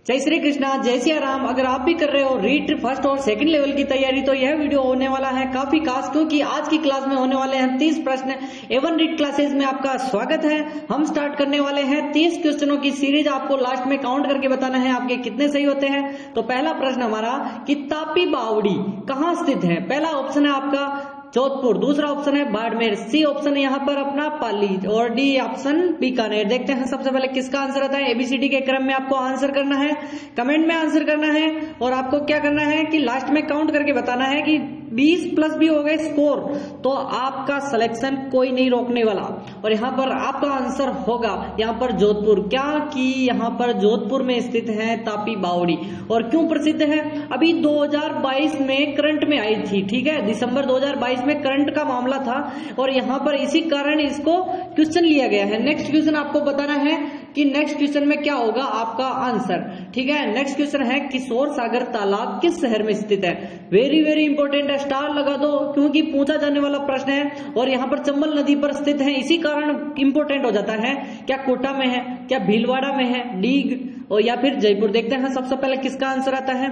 जय श्री कृष्णा, जय सिया राम। अगर आप भी कर रहे हो रीट फर्स्ट और सेकंड लेवल की तैयारी तो यह वीडियो होने वाला है काफी खास, क्योंकि आज की क्लास में होने वाले हैं 30 प्रश्न। A1 रीट क्लासेस में आपका स्वागत है। हम स्टार्ट करने वाले हैं 30 क्वेश्चनों की सीरीज। आपको लास्ट में काउंट करके बताना है आपके कितने सही होते हैं। तो पहला प्रश्न हमारा कि तापी बावड़ी कहाँ स्थित है। पहला ऑप्शन है आपका जोधपुर, दूसरा ऑप्शन है बाड़मेर, सी ऑप्शन है यहाँ पर अपना पाली और डी ऑप्शन बीकानेर। देखते हैं सबसे पहले किसका आंसर आता है। एबीसीडी के क्रम में आपको आंसर करना है, कमेंट में आंसर करना है और आपको क्या करना है कि लास्ट में काउंट करके बताना है कि 20 प्लस भी हो गए स्कोर तो आपका सिलेक्शन कोई नहीं रोकने वाला। और यहाँ पर आपका आंसर होगा यहाँ पर जोधपुर। क्या कि यहाँ पर जोधपुर में स्थित है तापी बावड़ी। और क्यों प्रसिद्ध है, अभी 2022 में करंट में आई थी, ठीक है, दिसंबर 2022 में करंट का मामला था और यहाँ पर इसी कारण इसको क्वेश्चन लिया गया है। नेक्स्ट क्वेश्चन आपको बताना है कि नेक्स्ट क्वेश्चन में क्या होगा आपका आंसर, ठीक है। नेक्स्ट क्वेश्चन है किशोर सागर तालाब किस शहर में स्थित है। वेरी वेरी इंपॉर्टेंट है, स्टार लगा दो क्योंकि पूछा जाने वाला प्रश्न है और यहाँ पर चंबल नदी पर स्थित है, इसी कारण इंपॉर्टेंट हो जाता है। क्या कोटा में है, क्या भीलवाड़ा में है, डीग और या फिर जयपुर। देखते हैं सबसे पहले किसका आंसर आता है।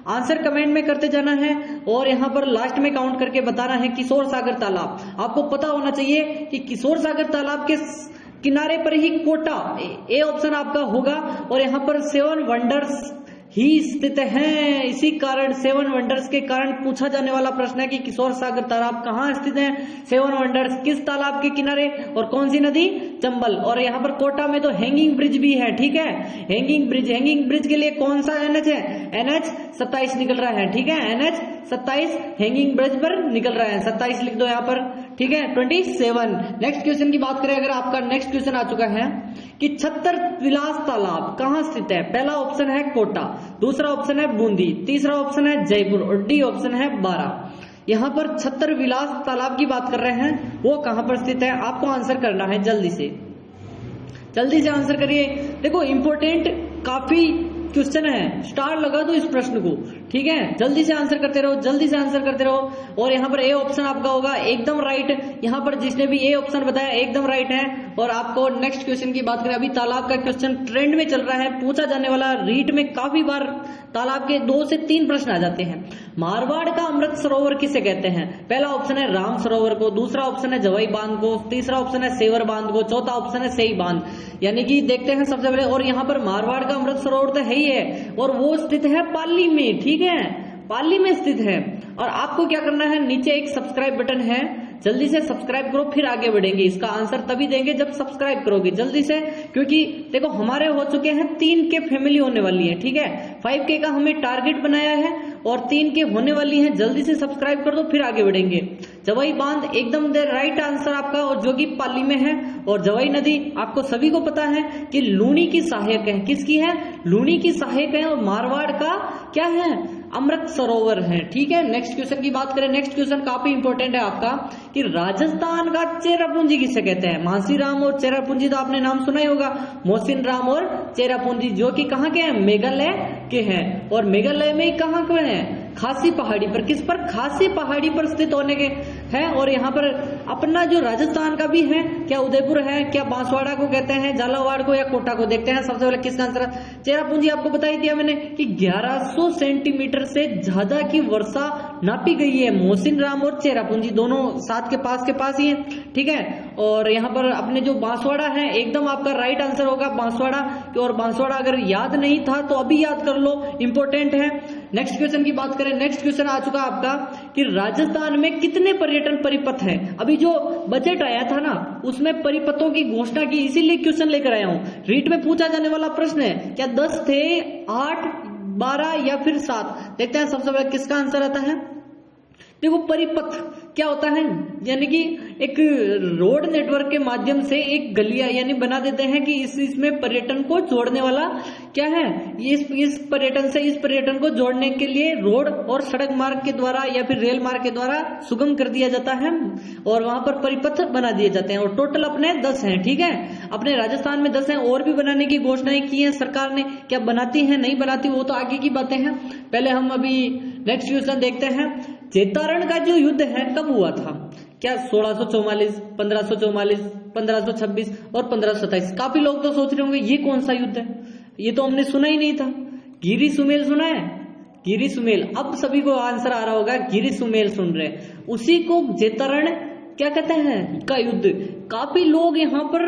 आंसर कमेंट में करते जाना है और यहाँ पर लास्ट में काउंट करके बताना है किशोर सागर तालाब। आपको पता होना चाहिए कि किशोर सागर तालाब के किनारे पर ही कोटा ए ऑप्शन आपका होगा और यहाँ पर 7 वंडर्स ही स्थित हैं। इसी कारण 7 वंडर्स के कारण पूछा जाने वाला प्रश्न है कि किशोर सागर तालाब कहाँ स्थित है। 7 वंडर्स किस तालाब के किनारे और कौन सी नदी, चंबल। और यहाँ पर कोटा में तो हैंगिंग ब्रिज भी है, ठीक है। हैंगिंग ब्रिज के लिए कौन सा एनएच है, NH 27 निकल रहा है, ठीक है। NH 27 हैंगिंग ब्रिज पर निकल रहा है, 27 लिख दो यहाँ पर, ठीक है। 27। नेक्स्ट क्वेश्चन की बात करें, अगर आपका नेक्स्ट क्वेश्चन आ चुका है कि छत्तर विलास तालाब कहाँ स्थित है। पहला ऑप्शन है कोटा, दूसरा ऑप्शन है बूंदी, तीसरा ऑप्शन है जयपुर और डी ऑप्शन है 12। यहाँ पर छत्तर विलास तालाब की बात कर रहे हैं, वो कहाँ पर स्थित है आपको आंसर करना है। जल्दी से आंसर करिए। देखो इंपॉर्टेंट काफी क्वेश्चन है, स्टार लगा दो इस प्रश्न को, ठीक है। जल्दी से आंसर करते रहो और यहाँ पर ए ऑप्शन आपका होगा एकदम राइट। यहाँ पर जिसने भी ए ऑप्शन बताया एकदम राइट है। और आपको नेक्स्ट क्वेश्चन की बात करें, अभी तालाब का क्वेश्चन ट्रेंड में चल रहा है, पूछा जाने वाला रीट में काफी बार तालाब के 2 से 3 प्रश्न आ जाते हैं। मारवाड़ का अमृत सरोवर किसे कहते हैं। पहला ऑप्शन है राम सरोवर को, दूसरा ऑप्शन है जवाई बांध को, तीसरा ऑप्शन है सेवर बांध को, चौथा ऑप्शन है सेई बांध। यानी कि देखते हैं सबसे पहले, और यहाँ पर मारवाड़ का अमृत सरोवर तो है ही है और वो स्थित है पाली में, ठीक है, पाली में स्थित है। और आपको क्या करना है, नीचे एक सब्सक्राइब बटन है, जल्दी से सब्सक्राइब करो फिर आगे बढ़ेंगे। इसका आंसर तभी देंगे जब सब्सक्राइब करोगे जल्दी से, क्योंकि देखो हमारे हो चुके हैं 3K फैमिली होने वाली है, ठीक है। 5K का हमें टारगेट बनाया है और 3K होने वाली है। जल्दी से सब्सक्राइब कर दो फिर आगे बढ़ेंगे। जवाई बांध एकदम दे राइट आंसर आपका, और जो कि पाली में है। और जवाई नदी आपको सभी को पता है कि लूनी की सहायक है, किसकी है, लूनी की सहायक है। और मारवाड़ का क्या है, अमृत सरोवर है, ठीक है। नेक्स्ट क्वेश्चन की बात करें, नेक्स्ट क्वेश्चन काफी इंपॉर्टेंट है आपका कि राजस्थान का चेरापूंजी किसे कहते हैं। मासीराम और चेरापूंजी तो आपने नाम सुना ही होगा, मोहसिन राम और चेरापूंजी, जो कि कहाँ के हैं, मेघालय के हैं। और मेघालय में कहाँ के हैं, खासी पहाड़ी पर। किस पर, खासी पहाड़ी पर स्थित होने के हैं। और यहाँ पर अपना जो राजस्थान का भी है, क्या उदयपुर है, क्या बांसवाड़ा को कहते हैं, झालावाड़ को या कोटा को। देखते हैं सबसे पहले किसका आंसर है। चेरापूंजी आपको बताई दिया मैंने कि 1100 सेंटीमीटर से ज्यादा की वर्षा नापी गई है। मोहसिन राम और चेरापूंजी दोनों साथ के पास ही है, ठीक है। और यहाँ पर अपने जो बांसवाड़ा है एकदम आपका राइट आंसर होगा बांसवाड़ा। और बांसवाड़ा अगर याद नहीं था तो अभी याद कर लो, इंपॉर्टेंट है। नेक्स्ट क्वेश्चन की बात करें, नेक्स्ट क्वेश्चन आ चुका आपका कि राजस्थान में कितने पर्यटन परिपथ हैं। अभी जो बजट आया था ना उसमें परिपथों की घोषणा की, इसीलिए क्वेश्चन लेकर आया हूं। रीट में पूछा जाने वाला प्रश्न है, क्या 10 थे, 8, 12 या फिर 7। देखते हैं सबसे पहले किसका आंसर आता है। देखो परिपथ क्या होता है, यानी कि एक रोड नेटवर्क के माध्यम से एक गलियां यानी बना देते हैं कि इसमें पर्यटन को जोड़ने वाला क्या है, इस पर्यटन से इस पर्यटन को जोड़ने के लिए रोड और सड़क मार्ग के द्वारा या फिर रेल मार्ग के द्वारा सुगम कर दिया जाता है और वहां पर परिपथ बना दिए जाते हैं। और टोटल अपने 10 हैं, ठीक है। अपने राजस्थान में 10 हैं, और भी बनाने की घोषणाएं की है सरकार ने। क्या बनाती है नहीं बनाती वो तो आगे की बातें हैं। पहले हम अभी नेक्स्ट क्वेश्चन देखते हैं। चेतारण का जो युद्ध है कब हुआ था। क्या 1644, 1544, 1526 और 1527। काफी लोग तो सोच रहे होंगे ये कौन सा युद्ध है, ये तो हमने सुना ही नहीं था। गिरी सुमेल सुना है? गिरी सुमेल, अब सभी को आंसर आ रहा होगा, गिरी सुमेल सुन रहे, उसी को जेतारण क्या कहते हैं का युद्ध। काफी लोग यहाँ पर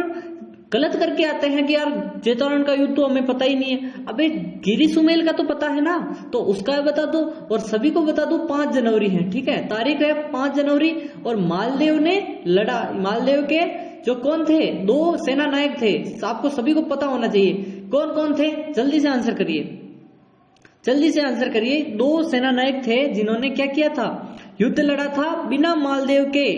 गलत करके आते हैं कि यार जेतारण का युद्ध तो हमें पता ही नहीं है। अबे गिरी सुमेल का तो पता है ना, तो उसका बता दो और सभी को बता दो 5 जनवरी है, ठीक है, तारीख है 5 जनवरी। और मालदेव ने लड़ा, मालदेव के जो कौन थे, 2 सेना नायक थे, आपको सभी को पता होना चाहिए कौन कौन थे, जल्दी से आंसर करिए, जल्दी से आंसर करिए। 2 सेना नायक थे जिन्होंने क्या किया था, युद्ध लड़ा था बिना मालदेव के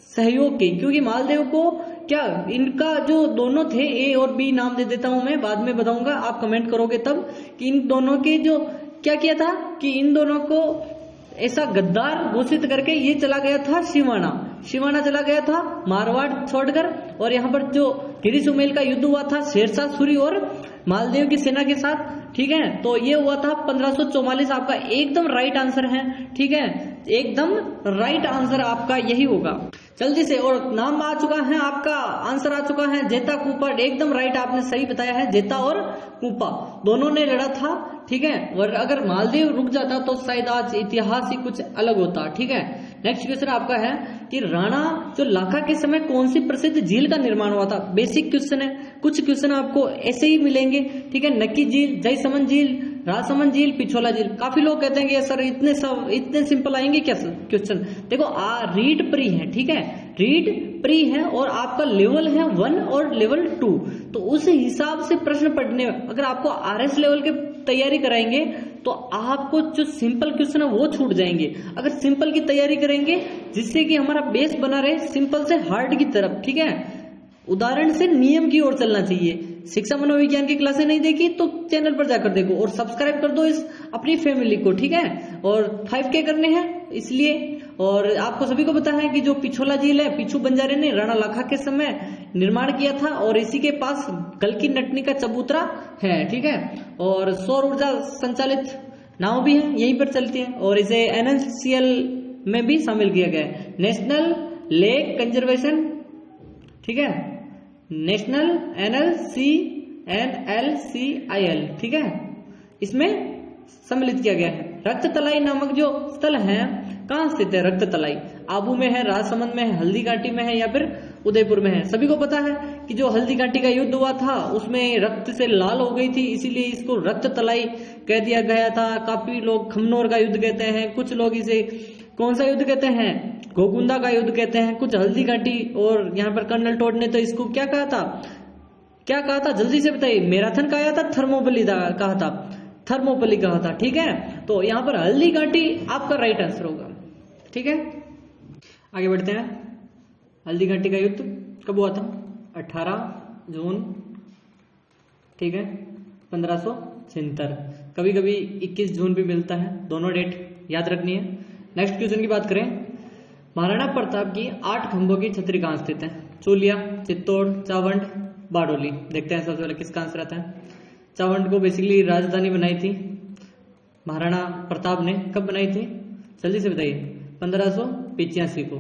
सहयोग के, क्योंकि मालदेव को क्या, इनका जो दोनों थे, ए और बी नाम दे देता हूं मैं, बाद में बताऊंगा, आप कमेंट करोगे तब, कि इन दोनों के जो क्या किया था कि इन दोनों को ऐसा गद्दार घोषित करके ये चला गया था शिवाना, शिवाना चला गया था मारवाड़ छोड़कर। और यहाँ पर जो गिरी सुमेल का युद्ध हुआ था शेरशाह सूरी और मालदेव की सेना के साथ, ठीक है, तो ये हुआ था 1544। आपका एकदम राइट आंसर है, ठीक है, एकदम राइट आंसर आपका यही होगा। जल्दी से, और नाम आ चुका है आपका, आंसर आ चुका है जेता कूपा, एकदम राइट आपने सही बताया है, जेता और कूपा दोनों ने लड़ा था, ठीक है। और अगर मालदेव रुक जाता तो शायद आज इतिहास ही कुछ अलग होता, ठीक है। नेक्स्ट क्वेश्चन आपका है कि राणा जो लाखा के समय कौन सी प्रसिद्ध झील का निर्माण हुआ था। बेसिक क्वेश्चन है, कुछ क्वेश्चन आपको ऐसे ही मिलेंगे, ठीक है। नक्की झील, जयसमंद झील, राजसमंद झील, पिछोला झील। काफी लोग कहते हैं कि सर इतने सिंपल आएंगे क्या क्वेश्चन। देखो रीड प्री है, ठीक है, रीड प्री है और आपका लेवल है 1 और लेवल 2, तो उस हिसाब से प्रश्न पढ़ने। अगर आपको RS लेवल के तैयारी कराएंगे तो आपको जो सिंपल क्वेश्चन है वो छूट जाएंगे। अगर सिंपल की तैयारी करेंगे जिससे कि हमारा बेस बना रहे सिंपल से हार्ड की तरफ, ठीक है, उदाहरण से नियम की ओर चलना चाहिए। शिक्षा मनोविज्ञान की क्लासें नहीं देखी तो चैनल पर जाकर देखो और सब्सक्राइब कर दो इस अपनी फैमिली को, ठीक है। और 5K करने हैं इसलिए। और आपको सभी को पता है कि जो पिछोला झील है, पिछू बंजारे ने राणा लाखा के समय निर्माण किया था और इसी के पास कल्की नटनी का चबूतरा है, ठीक है। और सौर ऊर्जा संचालित नाव भी है, यहीं पर चलती है और इसे NaCl में भी शामिल किया गया है। नेशनल लेक कंजर्वेशन, ठीक है, नेशनल NLCL, ठीक है, इसमें सम्मिलित किया गया है। रक्त तलाई नामक जो स्थल है कहाँ स्थित है, रक्त तलाई आबू में है, राजसमंद में है, हल्दी घाटी में है या फिर उदयपुर में है। सभी को पता है कि जो हल्दी घाटी का युद्ध हुआ था उसमें रक्त से लाल हो गई थी, इसीलिए इसको रक्त तलाई कह दिया गया था। काफी लोग खमनोर का युद्ध कहते हैं, कुछ लोग इसे कौन सा युद्ध कहते हैं, गोकुंदा का युद्ध कहते हैं, कुछ हल्दी घाटी। और यहाँ पर कर्नल टोड ने तो इसको क्या कहा था, क्या कहा था, जल्दी से बताइए। मैराथन कहा था, थर्मोपली कहा था, थर्मोपली कहा था, ठीक है। तो यहाँ पर हल्दी घाटी आपका राइट आंसर होगा, ठीक है। आगे बढ़ते हैं। हल्दी घाटी का युद्ध कब हुआ था, 18 जून, ठीक है, 1576। कभी कभी 21 जून भी मिलता है, दोनों डेट याद रखनी है। नेक्स्ट क्वेश्चन की बात करें, महाराणा प्रताप की 8 खंभों की छतरी कहाँ स्थित है। चूलिया, चित्तौड़, चावंड, बारडोली। देखते हैं सबसे पहले किसका आंसर आता है। चावंड को बेसिकली राजधानी बनाई थी महाराणा प्रताप ने, कब बनाई थी जल्दी से बताइए, 1585 को,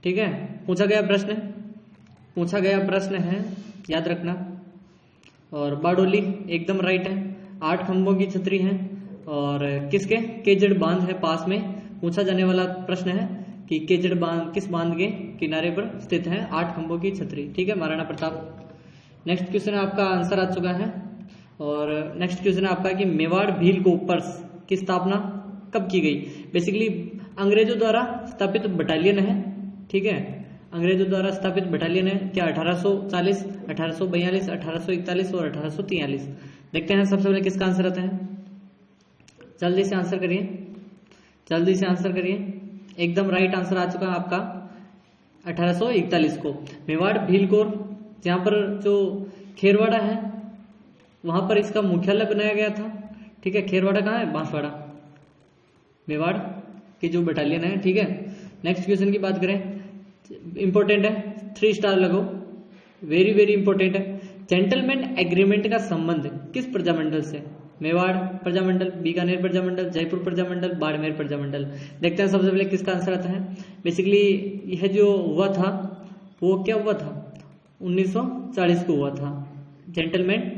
ठीक है। पूछा गया प्रश्न है, याद रखना। और बारडोली एकदम राइट है, 8 खंभों की छतरी है और किसके, केजड़ बांध है पास में। पूछा जाने वाला प्रश्न है कि केजड़ बांध किस बांध के किनारे पर स्थित है, 8 खंभों की छतरी, ठीक है, महाराणा प्रताप। नेक्स्ट क्वेश्चन आपका आंसर आ चुका है। और नेक्स्ट क्वेश्चन आपका कि मेवाड़ भील कोपर्स की स्थापना कब की गई। बेसिकली अंग्रेजों द्वारा स्थापित बटालियन है, ठीक है, अंग्रेजों द्वारा स्थापित बटालियन है। क्या 1840, 1842, 1841 और 1843। देखते हैं सबसे पहले किसका आंसर आता है। जल्दी से आंसर करिए, जल्दी से आंसर करिए। एकदम राइट आंसर आ चुका है आपका 1841 को। मेवाड़ भील कोर, जहां पर जो खेरवाड़ा है वहां पर इसका मुख्यालय बनाया गया था, ठीक है। खेरवाड़ा कहाँ है, बांसवाड़ा, मेवाड़ की जो बटालियन है, ठीक है। नेक्स्ट क्वेश्चन की बात करें, इंपॉर्टेंट है, 3 स्टार लगो, वेरी वेरी इंपॉर्टेंट है। जेंटलमैन एग्रीमेंट का संबंध किस प्रजामंडल से। मेवाड़ प्रजामंडल, बीकानेर प्रजामंडल, जयपुर प्रजामंडल, बाड़मेर प्रजामंडल। देखते हैं सबसे पहले किसका आंसर आता है। बेसिकली यह जो हुआ था वो क्या हुआ था, 1940 को हुआ था जेंटलमैन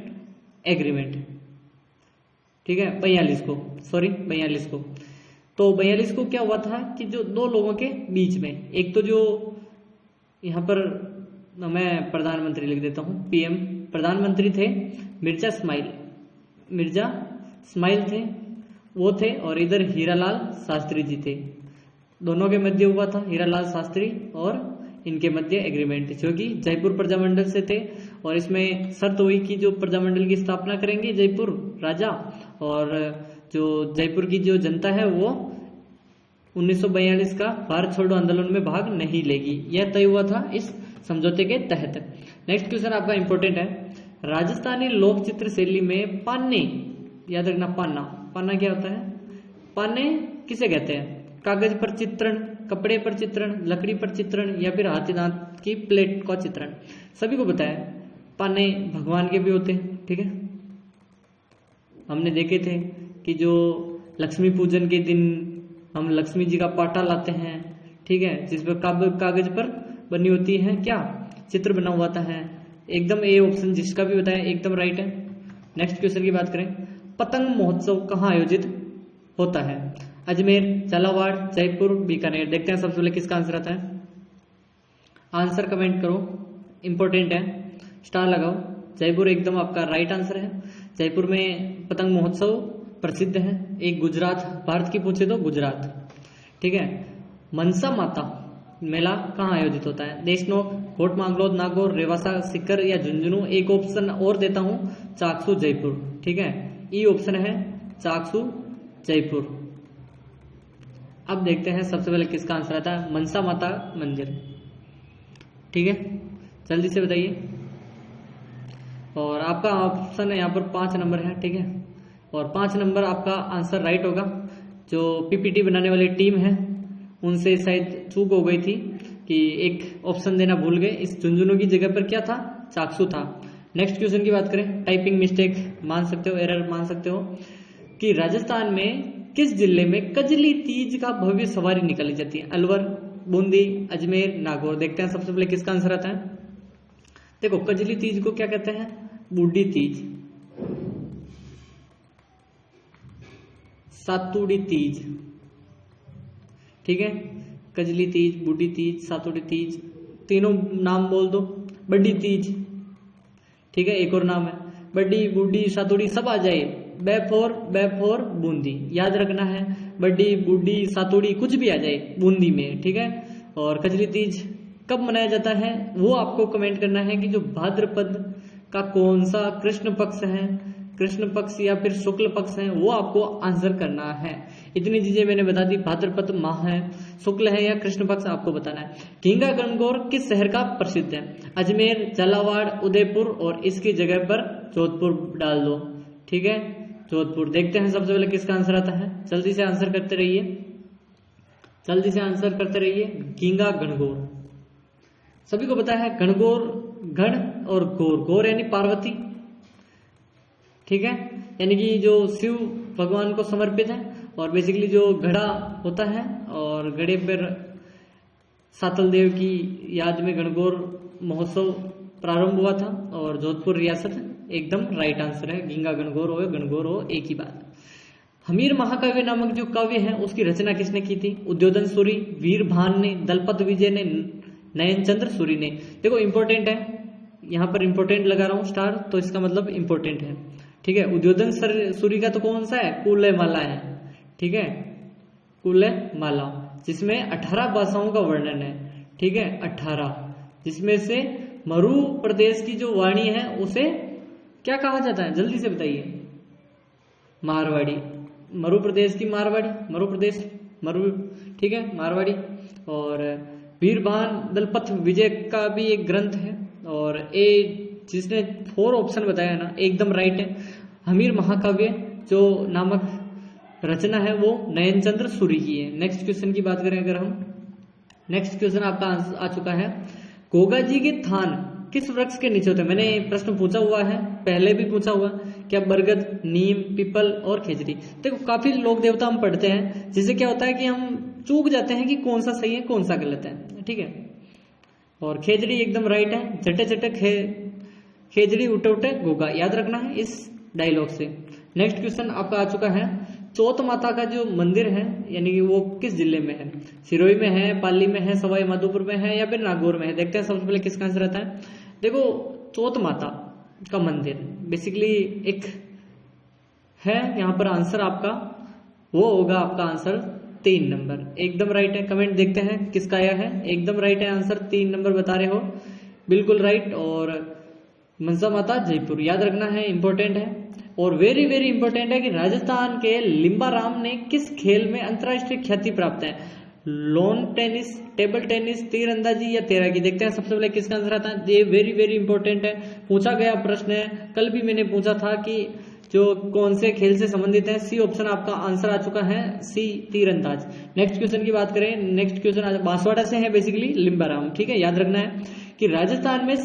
एग्रीमेंट, ठीक है, 42 को, सॉरी 42 को। तो 42 को क्या हुआ था कि जो दो लोगों के बीच में, एक तो जो यहाँ पर मैं प्रधानमंत्री लिख देता हूँ, पीएम प्रधानमंत्री थे मिर्जा इस्माइल थे, वो थे, और इधर हीरालाल शास्त्री जी थे। दोनों के मध्य हुआ था, हीरालाल शास्त्री और इनके मध्य एग्रीमेंट थी, जो कि जयपुर प्रजामंडल से थे। और इसमें शर्त हुई कि जो प्रजामंडल की स्थापना करेंगे जयपुर राजा, और जो जयपुर की जो जनता है वो 1942 का भारत छोड़ो आंदोलन में भाग नहीं लेगी। यह तय हुआ था इस समझौते के तहत। नेक्स्ट क्वेश्चन आपका इंपॉर्टेंट है, राजस्थानी लोक चित्र शैली में पान्ने, याद रखना पान्ना क्या होता है, पान्ने किसे कहते हैं, कागज पर चित्रण, कपड़े पर चित्रण, लकड़ी पर चित्रण, या फिर हाथी दांत की प्लेट का चित्रण। सभी को पता है पाने भगवान के भी होते हैं, ठीक है। हमने देखे थे कि जो लक्ष्मी पूजन के दिन हम लक्ष्मी जी का पाटा लाते हैं, ठीक है, जिस पर कागज पर बनी होती है क्या, चित्र बना हुआ है। एकदम ए ऑप्शन जिसका भी बताया एकदम राइट है। नेक्स्ट क्वेश्चन की बात करें, पतंग महोत्सव कहाँ आयोजित होता है, अजमेर, झालावाड़, जयपुर, बीकानेर। देखते हैं सबसे पहले किसका आंसर आता है, आंसर कमेंट करो, इंपॉर्टेंट है, स्टार लगाओ। जयपुर एकदम आपका राइट आंसर है। जयपुर में पतंग महोत्सव प्रसिद्ध है। एक गुजरात, भारत की पूछे तो गुजरात, ठीक है। मनसा माता मेला कहाँ आयोजित होता है, देशनोक, कोट मांगलोद, नागौर, रेवासा, सीकर या झुंझुनू। एक ऑप्शन और देता हूं, चाकसू जयपुर, ठीक है, ई ऑप्शन है चाकसू जयपुर। अब देखते हैं सबसे पहले किसका आंसर आता है, मनसा माता मंदिर, ठीक है, जल्दी से बताइए। और आपका ऑप्शन है यहाँ पर 5 नंबर है, ठीक है, और 5 नंबर आपका आंसर राइट होगा। जो पीपीटी बनाने वाली टीम है उनसे शायद चूक हो गई थी कि एक ऑप्शन देना भूल गए, इस झुंझुनू की जगह पर क्या था, चाकसू था। नेक्स्ट क्वेश्चन की बात करें, टाइपिंग मिस्टेक मान सकते हो, एरर मान सकते हो, कि राजस्थान में किस जिले में कजली तीज का भव्य सवारी निकाली जाती है, अलवर, बूंदी, अजमेर, नागौर। देखते हैं सबसे पहले किसका आंसर आता है। देखो कजली तीज को क्या कहते हैं, बूढ़ी तीज, सातुड़ी तीज, ठीक है, कजली तीज, बूढ़ी तीज, सातुड़ी तीज, तीनों नाम बोल दो। बड़ी तीज, ठीक है, एक और नाम है, बड़ी, बूढ़ी, सातुड़ी सब आ जाए, बेफोर बूंदी, याद रखना है, बड़ी, बूढ़ी, सातुड़ी कुछ भी आ जाए बूंदी में, ठीक है। और कजली तीज कब मनाया जाता है वो आपको कमेंट करना है कि जो भाद्रपद का कौन सा कृष्ण पक्ष है, कृष्ण पक्ष या फिर शुक्ल पक्ष है, वो आपको आंसर करना है। इतनी चीजें मैंने बता दी, भाद्रपद माह है, शुक्ल है या कृष्ण पक्ष आपको बताना है। घींगा गणगौर किस शहर का प्रसिद्ध है, अजमेर, झालावाड़, उदयपुर, और इसकी जगह पर जोधपुर डाल दो, ठीक है, जोधपुर। देखते हैं सबसे पहले किसका आंसर आता है, जल्दी से आंसर करते रहिए, जल्दी से आंसर करते रहिए। घींगा गणगौर सभी को पता है, गणगौर, गण और गौर, गौर यानी पार्वती, ठीक है, यानी कि जो शिव भगवान को समर्पित है। और बेसिकली जो घड़ा होता है और घड़े पर सातल देव की याद में गणगौर महोत्सव प्रारंभ हुआ था। और जोधपुर रियासत एकदम राइट आंसर है, घींगा गणगौर हो एक ही बात। हमीर महाकाव्य नामक जो काव्य है उसकी रचना किसने की थी, उद्योधन सूरी, वीर भान ने, दलपत विजय ने, नयनचंद्र सूरी ने। देखो इंपॉर्टेंट है, यहाँ पर इंपॉर्टेंट लगा रहा हूं स्टार, तो इसका मतलब इंपॉर्टेंट है, ठीक है। उद्योधन सूरी का तो कौन सा है, कुलय माला है, ठीक है, कुलय माला, जिसमें 18 भाषाओं का वर्णन है, ठीक है, 18, जिसमें से मरु प्रदेश की जो वाणी है उसे क्या कहा जाता है, जल्दी से बताइए, मारवाड़ी, मरु प्रदेश की मारवाड़ी, मरु प्रदेश, मरु, ठीक है, मारवाड़ी। और वीरभान दलपत विजय का भी एक ग्रंथ है। और ए जिसने 4 ऑप्शन बताया ना एकदम राइट है। हमीर महाकाव्य जो नामक रचना है वो नयनचंद्र सूरी की है। नेक्स्ट क्वेश्चन की बात करें अगर हम, नेक्स्ट क्वेश्चन आपका आ चुका है, गोगा जी के थान किस वृक्ष के नीचे होते हैं। मैंने प्रश्न पूछा हुआ है, पहले भी पूछा हुआ, क्या बरगद, नीम, पीपल और खेजड़ी। देखो काफी लोक देवता हम पढ़ते हैं, जिससे क्या होता है कि हम चूक जाते हैं कि कौन सा सही है कौन सा गलत है, ठीक है। और खेजड़ी एकदम राइट है, झटे झटे खेजड़ी उठे उठे गोगा, याद रखना है इस डायलॉग से। नेक्स्ट क्वेश्चन आपका आ चुका है, चौथ माता का जो मंदिर है यानी कि वो किस जिले में है? सिरोही में है, पाली में है, सवाई माधोपुर में है या फिर नागौर में है? देखते हैं सबसे पहले किसका आंसर आता है। देखो चौथ माता का मंदिर बेसिकली एक है, यहाँ पर आंसर आपका वो होगा, आपका आंसर 3 नंबर एकदम राइट है। कमेंट देखते हैं किसका आया है, एकदम राइट है आंसर, 3 नंबर बता रहे हो, बिल्कुल राइट। और मनसा माता जयपुर याद रखना है, इंपॉर्टेंट है। और वेरी वेरी इंपॉर्टेंट है कि राजस्थान के लिम्बाराम ने किस खेल में अंतरराष्ट्रीय ख्याति प्राप्त है? लॉन टेनिस, टेबल टेनिस, तीरंदाजी या तैराकी? देखते हैं सबसे पहले किसका आंसर आता है। ये वेरी वेरी इंपॉर्टेंट है, पूछा गया प्रश्न है, कल भी मैंने पूछा था कि जो कौन से खेल से संबंधित है। सी ऑप्शन आपका आंसर आ चुका है, सी तीरंदाज। नेक्स्ट क्वेश्चन की बात करें, नेक्स्ट क्वेश्चन बांसवाड़ा से है बेसिकली लिम्बाराम, ठीक है। याद रखना है कि राजस्थान में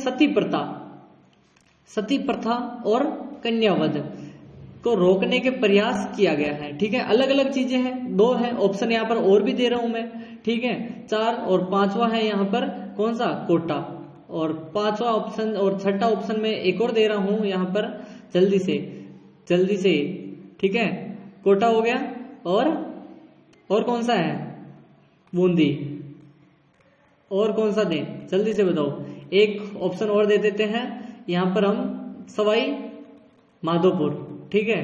सती प्रथा और कन्यावध को रोकने के प्रयास किया गया है, ठीक है। अलग अलग चीजें हैं, 2 है ऑप्शन यहाँ पर और भी दे रहा हूं मैं, ठीक है। 4 और 5वां है यहाँ पर कौन सा? कोटा। और 5वां ऑप्शन और 6ठा ऑप्शन में एक और दे रहा हूं यहाँ पर, जल्दी से, ठीक है। कोटा हो गया और कौन सा है? बूंदी। और कौन सा दें, जल्दी से बताओ। एक ऑप्शन और दे देते हैं यहाँ पर हम, सवाई माधोपुर, ठीक है।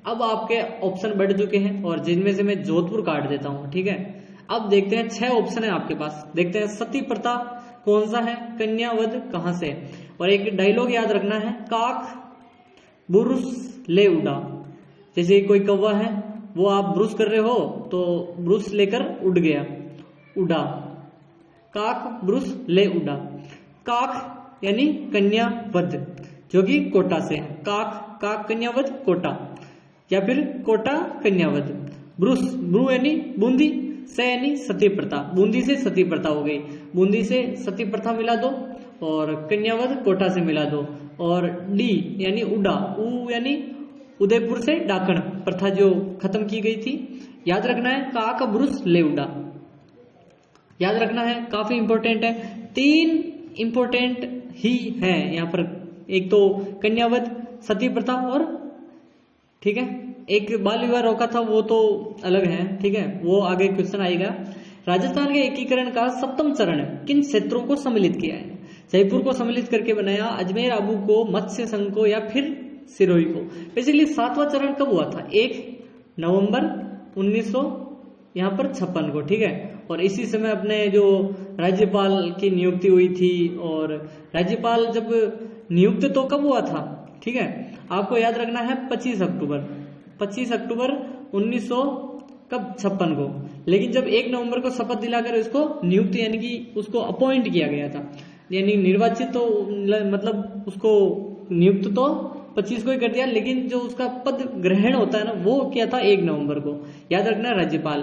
अब आपके ऑप्शन बढ़ चुके हैं और जिनमें से मैं जोधपुर काट देता हूं, ठीक है। अब देखते हैं 6 ऑप्शन है आपके पास, देखते हैं सती प्रथा कौन सा है, कन्यावध कहां से। और एक डायलॉग याद रखना है, काक बुरुस ले उड़ा। जैसे कोई कौवा है, वो आप ब्रुश कर रहे हो तो ब्रुश लेकर उड़ गया, उड़ा। काक ब्रुश ले उड़ा, काक यानी कन्यावध जो कि कोटा से है, काक कन्यावध कोटा, या फिर कोटा कन्यावध। ब्रू यानी बूंदी, से यानी सती प्रथा, बूंदी से सती प्रथा हो गई, बूंदी से सती प्रथा मिला दो, और कन्यावध कोटा से मिला दो। और डी यानी उड़ा, ऊ यानी उदयपुर से डाकण प्रथा जो खत्म की गई थी। याद रखना है, काक ब्रुश ले उड़ा, याद रखना है, काफी इंपॉर्टेंट है। 3 इंपॉर्टेंट ही है यहाँ पर, एक तो कन्यावध, सती प्रथा और, ठीक है, एक बाल विवाह रोका था वो तो अलग है, ठीक है, वो आगे क्वेश्चन आएगा। राजस्थान के एकीकरण का 7वां चरण किन क्षेत्रों को सम्मिलित किया है? जयपुर को सम्मिलित करके बनाया, अजमेर आबू को, मत्स्य संघ को या फिर सिरोही को? बेसिकली 7वां चरण कब हुआ था? 1 नवंबर 1956 को, ठीक है। और इसी समय अपने जो राज्यपाल की नियुक्ति हुई थी, और राज्यपाल जब नियुक्त तो कब हुआ था, ठीक है, आपको याद रखना है 25 अक्टूबर 1956 को। लेकिन जब 1 नवंबर को शपथ दिलाकर इसको नियुक्त यानी कि उसको अपॉइंट किया गया था, यानी निर्वाचित तो मतलब उसको नियुक्त तो 25 को ही कर दिया, लेकिन जो उसका पद ग्रहण होता है ना वो किया था 1 नवंबर को। याद रखना राज्यपाल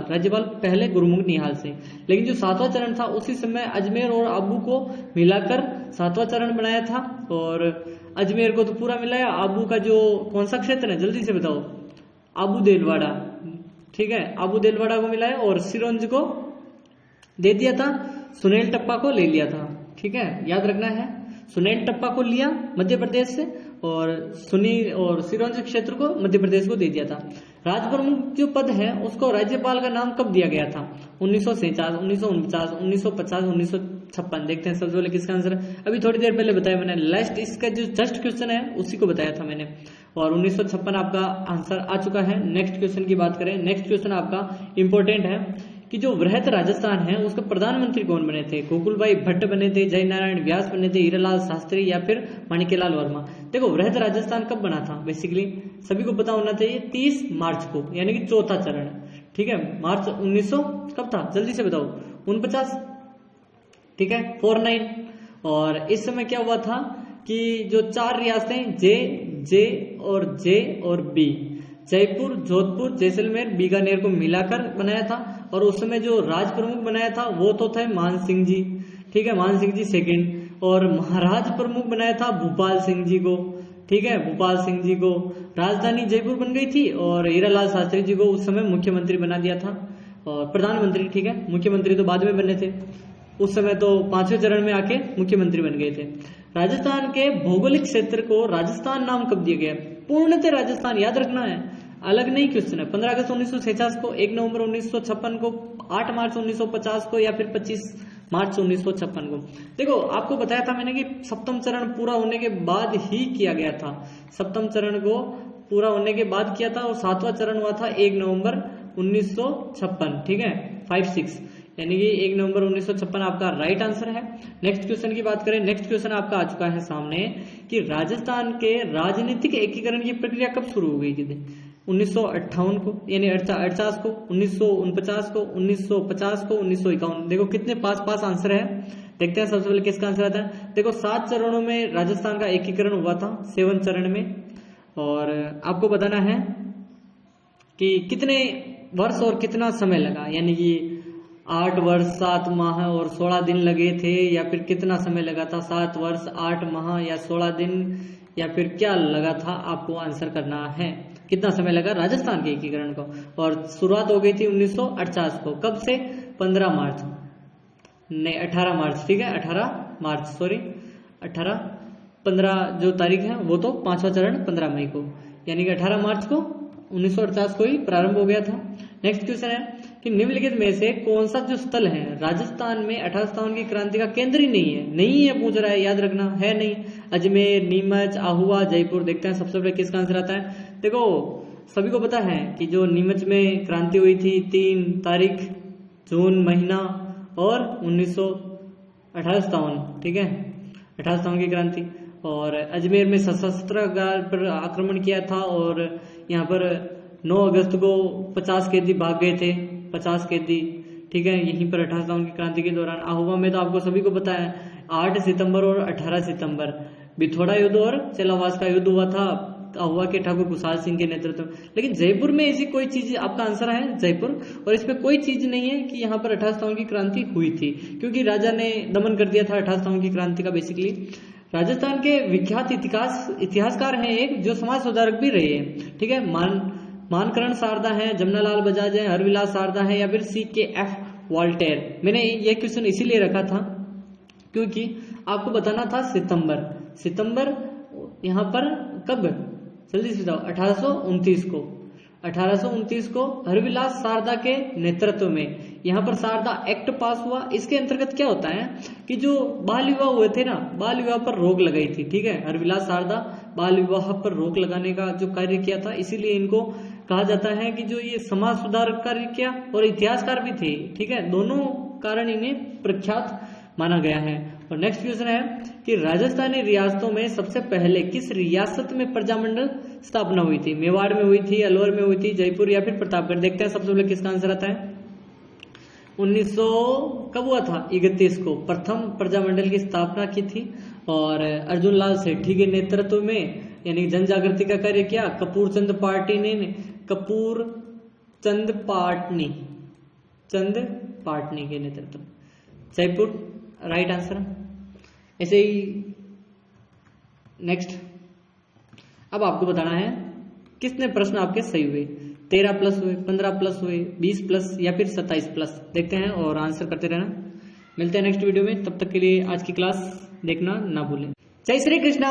पहले गुरुमुख निहाल से, लेकिन जो 7वां चरण था उसी समय अजमेर और आबू को मिलाकर 7वां चरण बनाया था। और अजमेर को तो पूरा मिलाया, आबू का जो कौन सा क्षेत्र है जल्दी से बताओ? आबू देलवाड़ा, ठीक है, आबू देलवाड़ा को मिलाया, और सिरोंज को दे दिया था, सुनील टप्पा को ले लिया था, ठीक है। याद रखना है, सुनील टप्पा को लिया मध्य प्रदेश से, और सिरोंज क्षेत्र को मध्य प्रदेश को दे दिया था। राजप्रमुख जो पद है उसको राज्यपाल का नाम कब दिया गया था? 1947, 1949, 1950, 1956? देखते हैं सबसे पहले किसका आंसर है। अभी थोड़ी देर पहले बताया मैंने, लास्ट इसका जो जस्ट क्वेश्चन है उसी को बताया था मैंने, और 1956 आपका आंसर आ चुका है। नेक्स्ट क्वेश्चन की बात करें, नेक्स्ट क्वेश्चन आपका इंपॉर्टेंट है कि जो वृहत राजस्थान है उसका प्रधानमंत्री कौन बने थे? गोकुलभाई भट्ट बने थे, जय नारायण व्यास बने थे, हीरालाल शास्त्री या फिर माणिक्यलाल वर्मा? देखो वृहत राजस्थान कब बना था, बेसिकली सभी को पता होना चाहिए, 30 मार्च को, यानी कि 4था चरण, ठीक है। मार्च 1900 कब था जल्दी से बताओ? 49, ठीक है, 49। और इस समय क्या हुआ था कि जो 4 रियासतें जे और बी, जयपुर, जोधपुर, जैसलमेर, बीकानेर को मिलाकर बनाया था। और उस समय जो राज प्रमुख बनाया था वो तो थे मान सिंह जी, ठीक है, मान सिंह जी सेकंड। और महाराज प्रमुख बनाया था भूपाल सिंह जी को, ठीक है, भूपाल सिंह जी को। राजधानी जयपुर बन गई थी, और हीरालाल शास्त्री जी को उस समय मुख्यमंत्री बना दिया था, और प्रधानमंत्री, ठीक है, मुख्यमंत्री तो बाद में बने थे, उस समय तो 5वें चरण में आके मुख्यमंत्री बन गए थे। राजस्थान के भौगोलिक क्षेत्र को राजस्थान नाम कब दिया गया? पूर्णतः राजस्थान याद रखना है, अलग नहीं क्वेश्चन है। 15 अगस्त 1946 को, 1 नवंबर 1956 को, 8 मार्च 1950 को या फिर 25 मार्च 1956 को। देखो आपको बताया था मैंने कि सप्तम चरण पूरा होने के बाद ही किया गया था, सप्तम चरण को पूरा होने के बाद किया था और 7वां चरण हुआ था 1 नवंबर 1956, ठीक है, 5-6 यानी कि 1 नवंबर 1956 आपका राइट आंसर है। नेक्स्ट क्वेश्चन की बात करें, नेक्स्ट क्वेश्चन आपका आ चुका है सामने कि राजस्थान के राजनीतिक एकीकरण की प्रक्रिया कब शुरू हो गई थी? 1958 को, यानी 48 को, 1949 को, 1950 को, 1951। देखो कितने पास आंसर है, देखते हैं सबसे पहले किसका आंसर आता है। देखो 7 चरणों में राजस्थान का एकीकरण हुआ था, 7 चरण में, और आपको बताना है कि कितने वर्ष और कितना समय लगा, यानी कि 8 वर्ष 7 माह और 16 दिन लगे थे, या फिर कितना समय लगा था, 7 वर्ष 8 माह या 16 दिन, या फिर क्या लगा था, आपको आंसर करना है कितना समय लगा राजस्थान के एकीकरण को। और शुरुआत हो गई थी 1948 को, कब से? 15 मार्च, नहीं 18 मार्च, ठीक है, 18 मार्च, सॉरी 15 जो तारीख है वो तो 5वां चरण 15 मई को, यानी कि 18 मार्च को 1948 को ही प्रारंभ हो गया था। नेक्स्ट क्वेश्चन है कि निम्नलिखित में से कौन सा जो स्थल है राजस्थान में 1857 की क्रांति का केंद्र ही नहीं है पूछ रहा है, याद रखना है नहीं। अजमेर, नीमच, आहुआ, जयपुर। देखते हैं सबसे पहले किसका आंसर आता है। देखो सभी को पता है कि जो नीमच में क्रांति हुई थी 3 तारीख जून महीना और 1857, ठीक है, 1857 की क्रांति। और अजमेर में शस्त्रागार पर आक्रमण किया था और यहाँ पर 9 अगस्त को 50 कैदी भाग गए थे, 50 कैदी, ठीक है, यहीं पर 1857 की क्रांति के दौरान। आहुआ में तो आपको सभी को पता है 8 सितंबर और 18 सितंबर बिथोड़ा युद्ध और चेलावास का युद्ध हुआ था आहुआ के ठाकुर कुशाल सिंह के नेतृत्व में। लेकिन जयपुर में ऐसी कोई चीज, आपका आंसर है जयपुर, और इसमें कोई चीज नहीं है कि यहाँ पर 1857 की क्रांति हुई थी, क्योंकि राजा ने दमन कर दिया था 1857 की क्रांति का। बेसिकली राजस्थान के विख्यात इतिहासकार हैं एक, जो समाज सुधारक भी रहे हैं, ठीक है, मानकरण शारदा है, जमनालाल बजाज है, हरविलास शारदा है, या फिर CKF वॉल्टेयर। मैंने ये क्वेश्चन इसीलिए रखा था क्योंकि आपको बताना था सितंबर यहाँ पर कब, जल्दी से बताओ, 1829 को हरविलास शारदा के नेतृत्व में यहाँ पर शारदा एक्ट पास हुआ। इसके अंतर्गत क्या होता है कि जो बाल विवाह हुए थे ना, बाल विवाह पर रोक लगाई थी, ठीक है, हरविलास शारदा बाल विवाह पर रोक लगाने का जो कार्य किया था, इसीलिए इनको कहा जाता है कि जो ये समाज सुधार कार्य किया और इतिहासकार भी थे, ठीक है, दोनों कारण इन्हें प्रख्यात माना गया है। और नेक्स्ट क्वेश्चन है कि राजस्थानी रियासतों में सबसे पहले किस रियासत में प्रजामंडल स्थापना हुई थी? मेवाड़ में हुई थी, अलवर में हुई थी, जयपुर या फिर प्रतापगढ़। देखते हैं सबसे पहले किसका आंसर आता है। 1900 कब हुआ था? 31 को प्रथम प्रजामंडल की स्थापना की थी और अर्जुन लाल सेठी के नेतृत्व में, यानी जन जागृति का कार्य किया कपूर चंद पाटनी के नेतृत्व। Jaipur right answer. ऐसे ही नेक्स्ट अब आपको बताना है कितने प्रश्न आपके सही हुए, 13 प्लस हुए, 15 प्लस हुए, 20 प्लस या फिर 27 प्लस। देखते हैं और आंसर करते रहना। मिलते हैं नेक्स्ट वीडियो में, तब तक के लिए आज की क्लास देखना ना भूलें। जय श्री कृष्णा।